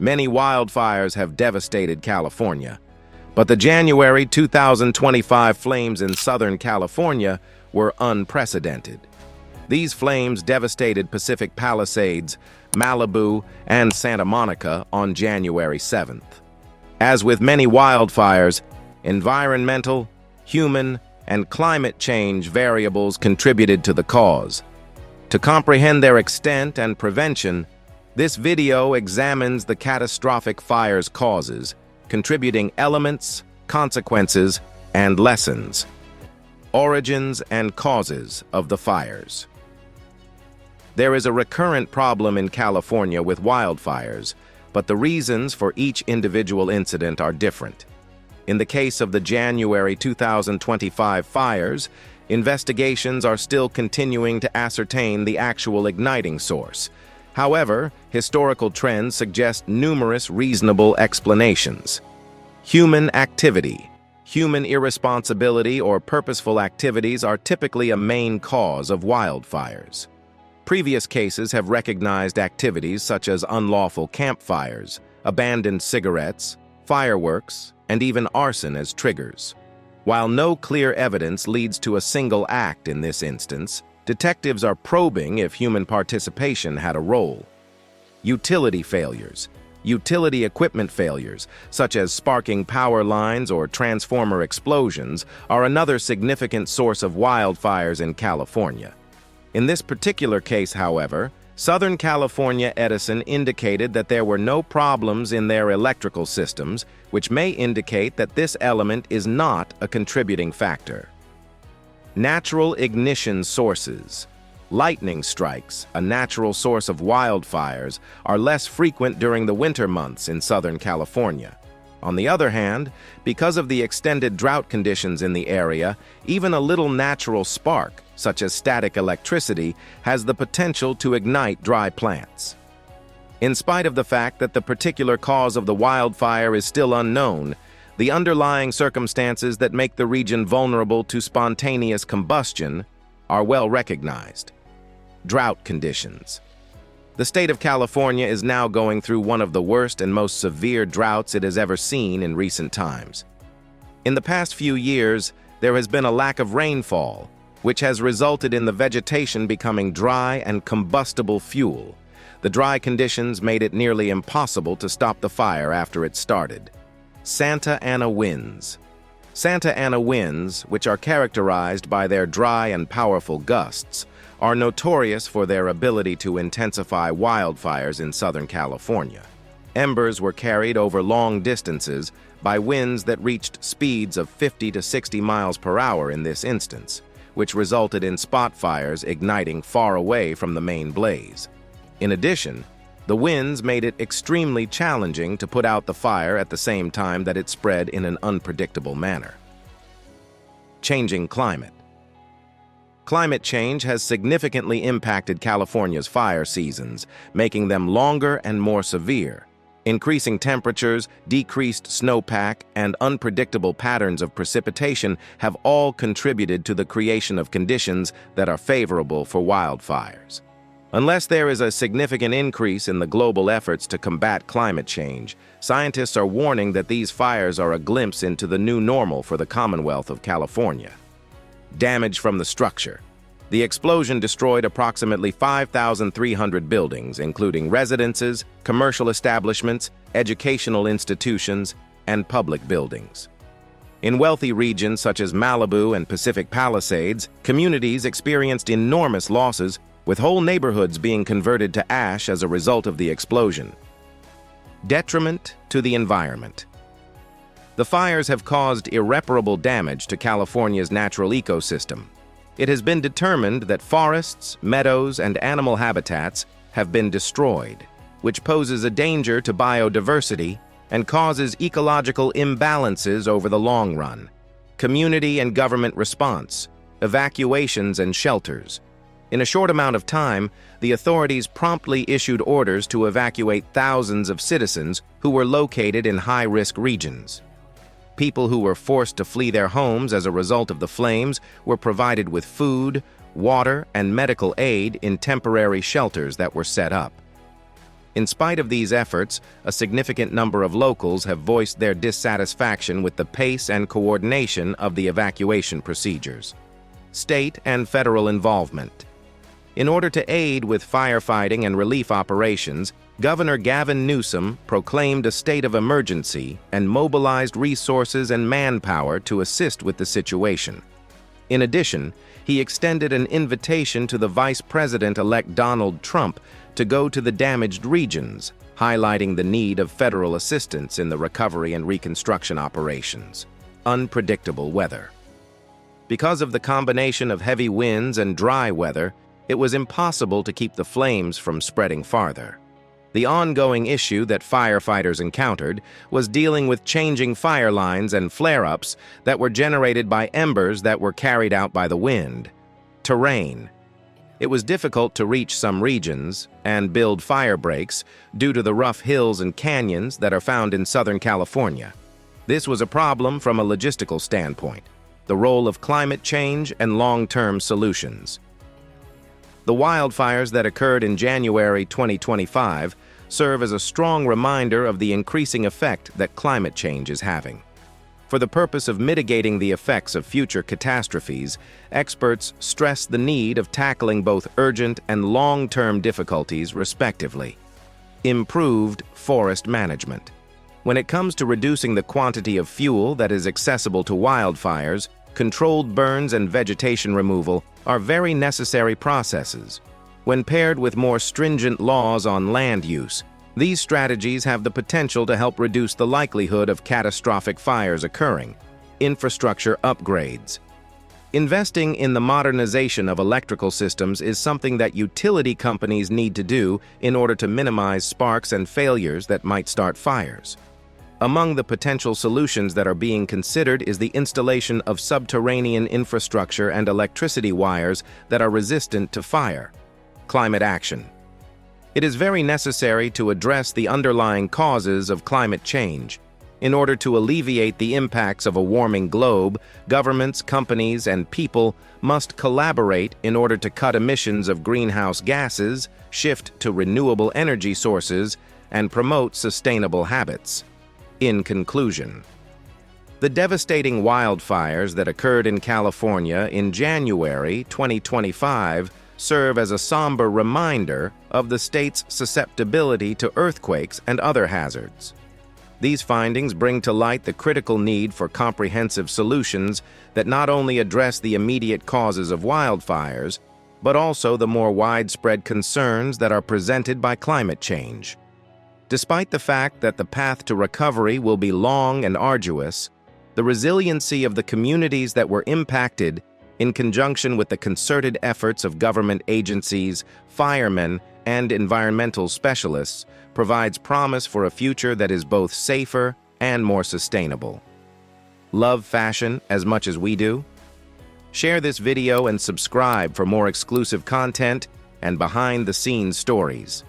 Many wildfires have devastated California, but the January 2025 flames in Southern California were unprecedented. These flames devastated Pacific Palisades, Malibu, and Santa Monica on January 7th. As with many wildfires, environmental, human, and climate change variables contributed to the cause. To comprehend their extent and prevention, this video examines the catastrophic fire's causes, contributing elements, consequences, and lessons. Origins and causes of the fires. There is a recurrent problem in California with wildfires, but the reasons for each individual incident are different. In the case of the January 2025 fires, investigations are still continuing to ascertain the actual igniting source. However, historical trends suggest numerous reasonable explanations. Human activity. Human irresponsibility or purposeful activities are typically a main cause of wildfires. Previous cases have recognized activities such as unlawful campfires, abandoned cigarettes, fireworks, and even arson as triggers. While no clear evidence leads to a single act in this instance, detectives are probing if human participation had a role. Utility failures. Utility equipment failures, such as sparking power lines or transformer explosions, are another significant source of wildfires in California. In this particular case, however, Southern California Edison indicated that there were no problems in their electrical systems, which may indicate that this element is not a contributing factor. Natural ignition sources. Lightning strikes, a natural source of wildfires, are less frequent during the winter months in Southern California. On the other hand, because of the extended drought conditions in the area, even a little natural spark, such as static electricity, has the potential to ignite dry plants. In spite of the fact that the particular cause of the wildfire is still unknown, the underlying circumstances that make the region vulnerable to spontaneous combustion are well recognized. Drought conditions. The state of California is now going through one of the worst and most severe droughts it has ever seen in recent times. In the past few years, there has been a lack of rainfall, which has resulted in the vegetation becoming dry and combustible fuel. The dry conditions made it nearly impossible to stop the fire after it started. Santa Ana winds. Santa Ana winds, which are characterized by their dry and powerful gusts, are notorious for their ability to intensify wildfires in Southern California. Embers were carried over long distances by winds that reached speeds of 50 to 60 miles per hour in this instance, which resulted in spot fires igniting far away from the main blaze. In addition, the winds made it extremely challenging to put out the fire at the same time that it spread in an unpredictable manner. Changing climate. Climate change has significantly impacted California's fire seasons, making them longer and more severe. Increasing temperatures, decreased snowpack, and unpredictable patterns of precipitation have all contributed to the creation of conditions that are favorable for wildfires. Unless there is a significant increase in the global efforts to combat climate change, scientists are warning that these fires are a glimpse into the new normal for the Commonwealth of California. Damage from the structure. The explosion destroyed approximately 5,300 buildings, including residences, commercial establishments, educational institutions, and public buildings. In wealthy regions such as Malibu and Pacific Palisades, communities experienced enormous losses, with whole neighborhoods being converted to ash as a result of the explosion. Detriment to the environment. The fires have caused irreparable damage to California's natural ecosystem. It has been determined that forests, meadows, and animal habitats have been destroyed, which poses a danger to biodiversity and causes ecological imbalances over the long run. Community and government response, evacuations and shelters. In a short amount of time, the authorities promptly issued orders to evacuate thousands of citizens who were located in high-risk regions. People who were forced to flee their homes as a result of the flames were provided with food, water, and medical aid in temporary shelters that were set up. In spite of these efforts, a significant number of locals have voiced their dissatisfaction with the pace and coordination of the evacuation procedures. State and federal involvement. In order to aid with firefighting and relief operations, Governor Gavin Newsom proclaimed a state of emergency and mobilized resources and manpower to assist with the situation. In addition, he extended an invitation to the Vice President-elect Donald Trump to go to the damaged regions, highlighting the need of federal assistance in the recovery and reconstruction operations. Unpredictable weather. Because of the combination of heavy winds and dry weather, it was impossible to keep the flames from spreading farther. The ongoing issue that firefighters encountered was dealing with changing fire lines and flare-ups that were generated by embers that were carried out by the wind. Terrain. It was difficult to reach some regions and build fire breaks due to the rough hills and canyons that are found in Southern California. This was a problem from a logistical standpoint. The role of climate change and long-term solutions. The wildfires that occurred in January 2025 serve as a strong reminder of the increasing effect that climate change is having. For the purpose of mitigating the effects of future catastrophes, experts stress the need of tackling both urgent and long-term difficulties, respectively. Improved forest management. When it comes to reducing the quantity of fuel that is accessible to wildfires, controlled burns and vegetation removal are very necessary processes. When paired with more stringent laws on land use, these strategies have the potential to help reduce the likelihood of catastrophic fires occurring. Infrastructure upgrades. Investing in the modernization of electrical systems is something that utility companies need to do in order to minimize sparks and failures that might start fires. Among the potential solutions that are being considered is the installation of subterranean infrastructure and electricity wires that are resistant to fire. Climate action. It is very necessary to address the underlying causes of climate change. In order to alleviate the impacts of a warming globe, governments, companies, and people must collaborate in order to cut emissions of greenhouse gases, shift to renewable energy sources, and promote sustainable habits. In conclusion, the devastating wildfires that occurred in California in January 2025 serve as a somber reminder of the state's susceptibility to earthquakes and other hazards. These findings bring to light the critical need for comprehensive solutions that not only address the immediate causes of wildfires, but also the more widespread concerns that are presented by climate change. Despite the fact that the path to recovery will be long and arduous, the resiliency of the communities that were impacted, in conjunction with the concerted efforts of government agencies, firemen, and environmental specialists, provides promise for a future that is both safer and more sustainable. Love fashion as much as we do? Share this video and subscribe for more exclusive content and behind-the-scenes stories.